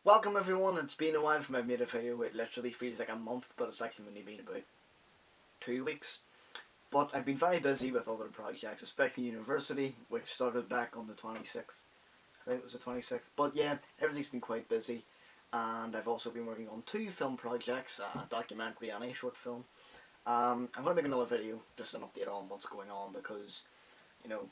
Welcome everyone, it's been a while from I've made a video. It literally feels like a month, but it's actually only been about 2 weeks. But I've been very busy with other projects, especially university, which started back on the 26th. I think it was the 26th. But yeah, everything's been quite busy. And I've also been working on two film projects, a documentary and a short film. I'm going to make another video, just an update on what's going on, because, you know,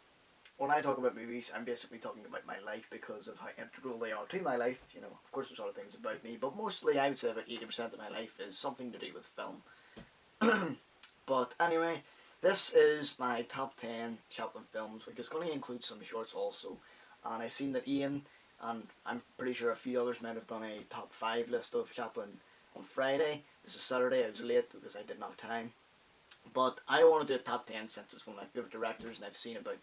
when I talk about movies, I'm basically talking about my life because of how integral they are to my life. You know, of course there's other things about me, but mostly I would say about 80% of my life is something to do with film. But anyway, this is my top 10 Chaplin films, which is going to include some shorts also. And I've seen that Ian, and I'm pretty sure a few others might have done a top 5 list of Chaplin on Friday. This is Saturday, I was late because I didn't have time. But I want to do a top 10 since it's one of my favourite directors, and I've seen about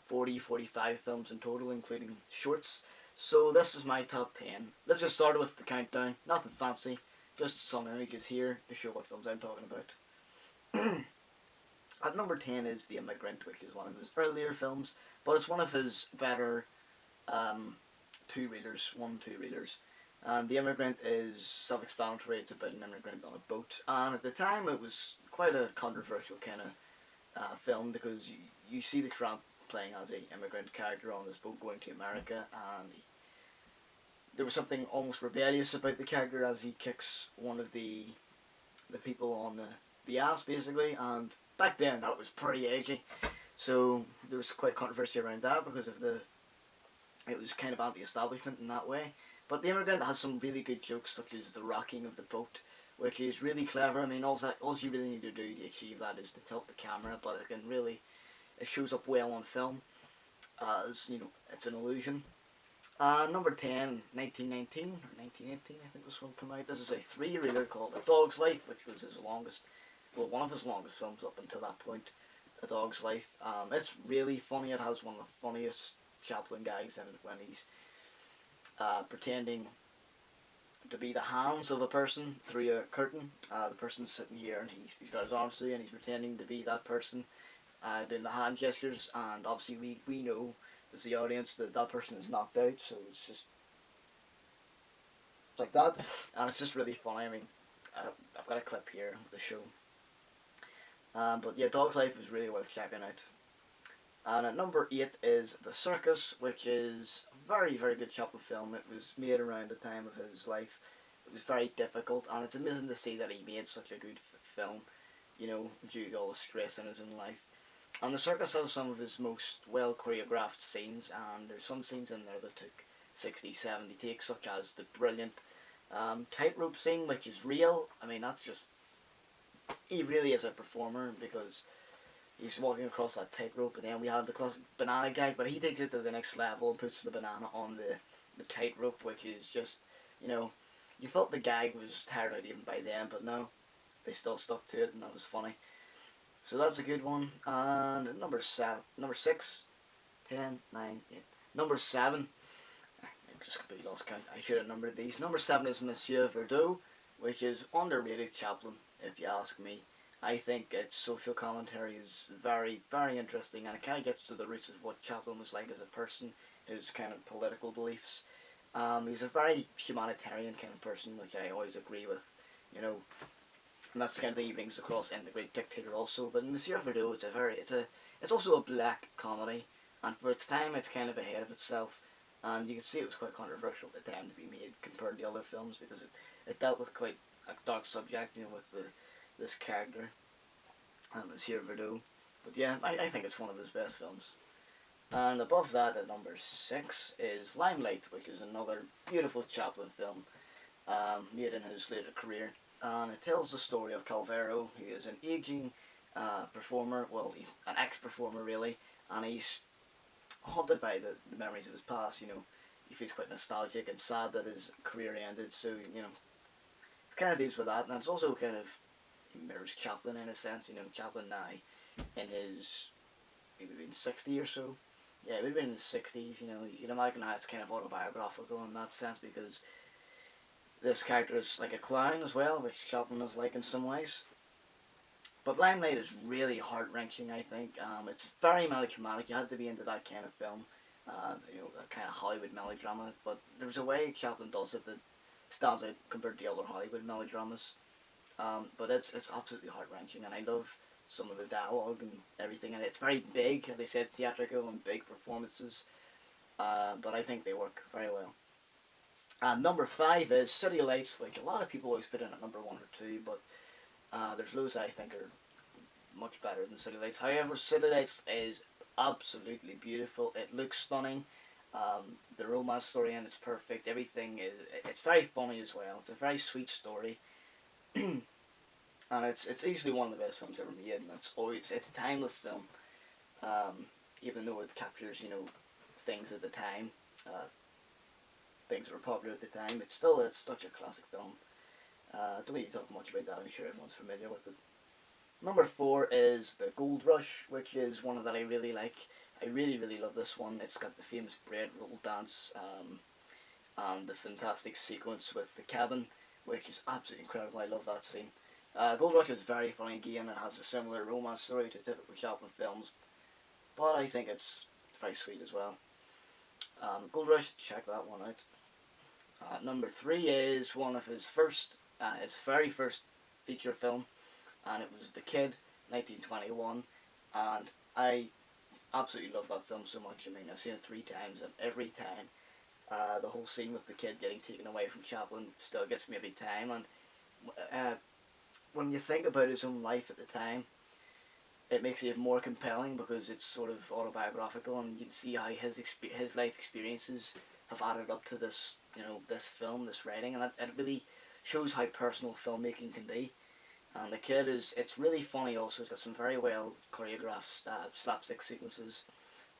45 films in total, including shorts. So this is my top 10. Let's just start with the countdown. Nothing fancy, just some images here to show what films I'm talking about. At number 10 is The Immigrant, which is one of his earlier films, but it's one of his better two-reelers, two-reelers. And The Immigrant is self-explanatory. It's about an immigrant on a boat, and at the time it was quite a controversial kind of film because you see the tramp playing as a immigrant character on this boat going to America, and there was something almost rebellious about the character as he kicks one of the people on the ass basically, and back then that was pretty edgy, so there was quite controversy around that because of it was kind of anti-establishment in that way. But The Immigrant has some really good jokes, such as the rocking of the boat, which is really clever. I mean, all you really need to do to achieve that is to tilt the camera, but it shows up well on film, as, you know, it's an illusion. Number 10, 1919, or 1918, I think this one came out. This is a three-reeler called A Dog's Life, which was one of his longest films up until that point, A Dog's Life. It's really funny. It has one of the funniest Chaplin gags in it when he's pretending to be the hands of a person through a curtain. The person's sitting here and he's got his arms through and he's pretending to be that person, doing the hand gestures, and obviously we know as the audience that that person is knocked out, so it's like that, and it's just really funny. I mean, I've got a clip here of the show, but yeah, Dog's Life is really worth checking out. And at number 8 is The Circus, which is a very, very good Chaplin film. It was made around the time of his life. It was very difficult, and it's amazing to see that he made such a good film, you know, due to all the stress in his own life. And The Circus has some of his most well choreographed scenes, and there's some scenes in there that took 60, 70 takes, such as the brilliant tightrope scene, which is real. I mean, that's just, he really is a performer because he's walking across that tightrope, and then we have the classic banana gag, but he takes it to the next level and puts the banana on the tightrope, which is just, you know, you thought the gag was tired out even by then, but no, they still stuck to it, and that was funny. So that's a good one. And number 6, 10, 9, 8. Number 7, I just completely lost count. I should have numbered these. Number 7 is Monsieur Verdoux, which is underrated Chaplin, if you ask me. I think its social commentary is very, very interesting, and it kind of gets to the roots of what Chaplin was like as a person, his kind of political beliefs. He's a very humanitarian kind of person, which I always agree with, you know, and that's the kind of thing he brings across in The Great Dictator also. But Monsieur Verdoux, it's also a black comedy, and for its time, it's kind of ahead of itself, and you can see it was quite controversial at the time to be made compared to other films because it dealt with quite a dark subject, you know, with this character, Monsieur Verdoux. But yeah, I think it's one of his best films. And above that, at number 6, is Limelight, which is another beautiful Chaplin film made in his later career. And it tells the story of Calvero, who is an aging performer, well, he's an ex-performer really, and he's haunted by the memories of his past, you know. He feels quite nostalgic and sad that his career ended, so, you know, it kind of deals with that, and it's also kind of mirrors Chaplin in a sense, you know. Chaplin now, in his, maybe been 60 or so, yeah, maybe in his 60s, you know, you can imagine how it's kind of autobiographical in that sense because this character is like a clown as well, which Chaplin is like in some ways. But Limelight is really heart-wrenching, I think. It's very melodramatic. You have to be into that kind of film A kind of Hollywood melodrama. But there's a way Chaplin does it that stands out compared to the other Hollywood melodramas. But it's absolutely heart wrenching, and I love some of the dialogue and everything, and it's very big, as I said, theatrical and big performances. But I think they work very well. And number 5 is City Lights, which a lot of people always put in at number 1 or 2, but there's loads that I think are much better than City Lights. However, City Lights is absolutely beautiful. It looks stunning. The romance story and it's perfect. Everything is. It's very funny as well. It's a very sweet story, and it's easily one of the best films ever made. And it's a timeless film. Even though it captures things at the time, things that were popular at the time, it's such a classic film. Don't need to talk much about that. I'm sure everyone's familiar with it. Number 4 is The Gold Rush, which is one that I really like. I really, really love this one. It's got the famous bread roll dance, and the fantastic sequence with the cabin, which is absolutely incredible. I love that scene. Gold Rush is very funny again. It has a similar romance story to typical Chaplin films, but I think it's very sweet as well. Gold Rush, check that one out. Number 3 is one of his very first feature film, and it was The Kid, 1921, and I absolutely love that film so much. I mean, I've seen it 3 times, and every time, the whole scene with the kid getting taken away from Chaplin still gets me every time, and when you think about his own life at the time, it makes it even more compelling because it's sort of autobiographical, and you can see how his life experiences have added up to this, this film, this writing, and it really shows how personal filmmaking can be. And The Kid it's really funny also. It's got some very well choreographed slapstick sequences,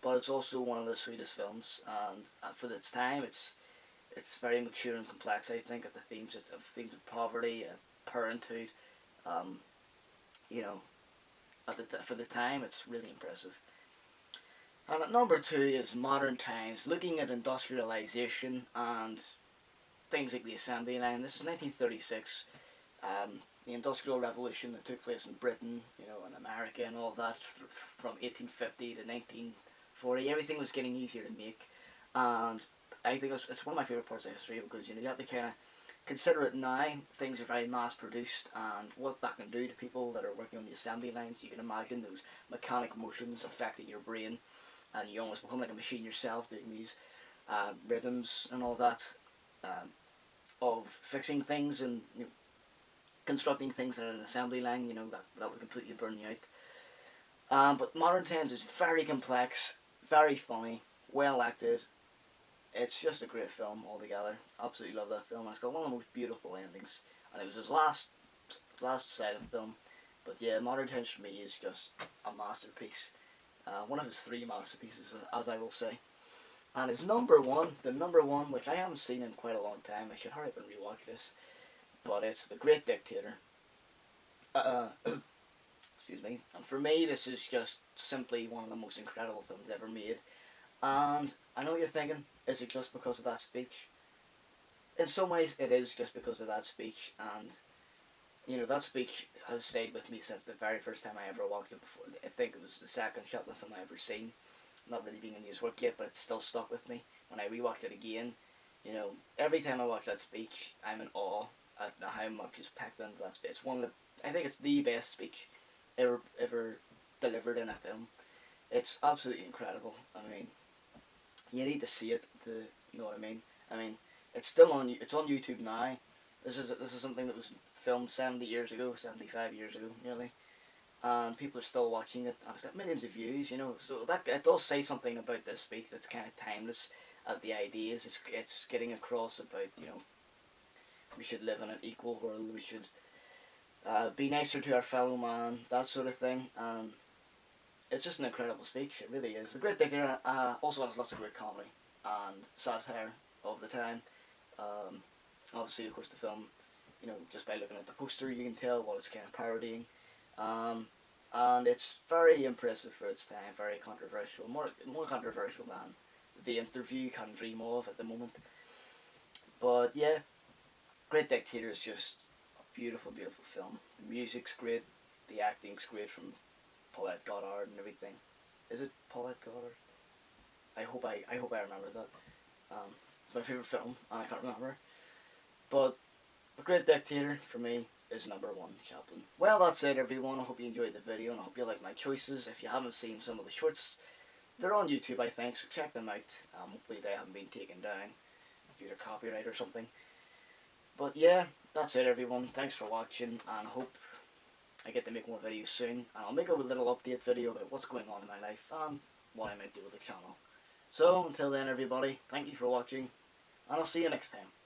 but it's also one of the sweetest films, and for its time it's very mature and complex. I think at the themes of poverty, parenthood, um, you know, for the time it's really impressive. And at number 2 is Modern Times, looking at industrialization and things like the assembly line. This is 1936. The Industrial Revolution that took place in Britain, and America and all that, from 1850 to 1940, everything was getting easier to make, and I think it's one of my favourite parts of history because you have to kind of consider it now. Things are very mass produced, and what that can do to people that are working on the assembly lines. You can imagine those mechanic motions affecting your brain, and you almost become like a machine yourself, doing these rhythms and all that, of fixing things and constructing things in an assembly line. That would completely burn you out. But Modern Times is very complex, very funny, well acted. It's just a great film altogether. Absolutely love that film. It's got one of the most beautiful endings, and it was his last silent film. But yeah, Modern Times for me is just a masterpiece. One of his 3 masterpieces, as I will say. And his number 1, the number 1, which I haven't seen in quite a long time. I should hurry up and rewatch this. But it's The Great Dictator. Excuse me. And for me, this is just simply one of the most incredible films ever made. And I know you're thinking, is it just because of that speech? In some ways, it is just because of that speech. And, that speech has stayed with me since the very first time I ever watched it before. I think it was the second Chaplin film I ever seen. Not really being in his work yet, but it's still stuck with me. When I rewatched it again, every time I watch that speech, I'm in awe at how much is packed into that speech. I think it's the best speech ever delivered in a film. It's absolutely incredible. I mean, you need to see it to know what I mean. I mean, it's on YouTube now. This is something that was filmed 70 years ago, 75 years ago, nearly, and people are still watching it. And it's got millions of views, So that it does say something about this speech that's kind of timeless. The ideas it's getting across about we should live in an equal world. We should be nicer to our fellow man, that sort of thing. It's just an incredible speech. It really is. The Great Dictator also has lots of great comedy and satire of the time. Obviously, of course, the film, just by looking at the poster, you can tell what it's kind of parodying. And it's very impressive for its time. Very controversial. More controversial than The Interview can dream of at the moment. But yeah, Great Dictator is just a beautiful, beautiful film. The music's great. The acting's great from Pollock and everything. Is it Pollock? I hope I remember that. It's my favourite film, and I can't remember. But The Great Dictator, for me, is number one, Chaplin. Well, that's it, everyone. I hope you enjoyed the video, and I hope you like my choices. If you haven't seen some of the shorts, they're on YouTube, I think, so check them out. Hopefully they haven't been taken down due to copyright or something. But yeah, that's it, everyone. Thanks for watching, and I hope I get to make more videos soon. And I'll make a little update video about what's going on in my life and what I might do with the channel. So, until then, everybody, thank you for watching, and I'll see you next time.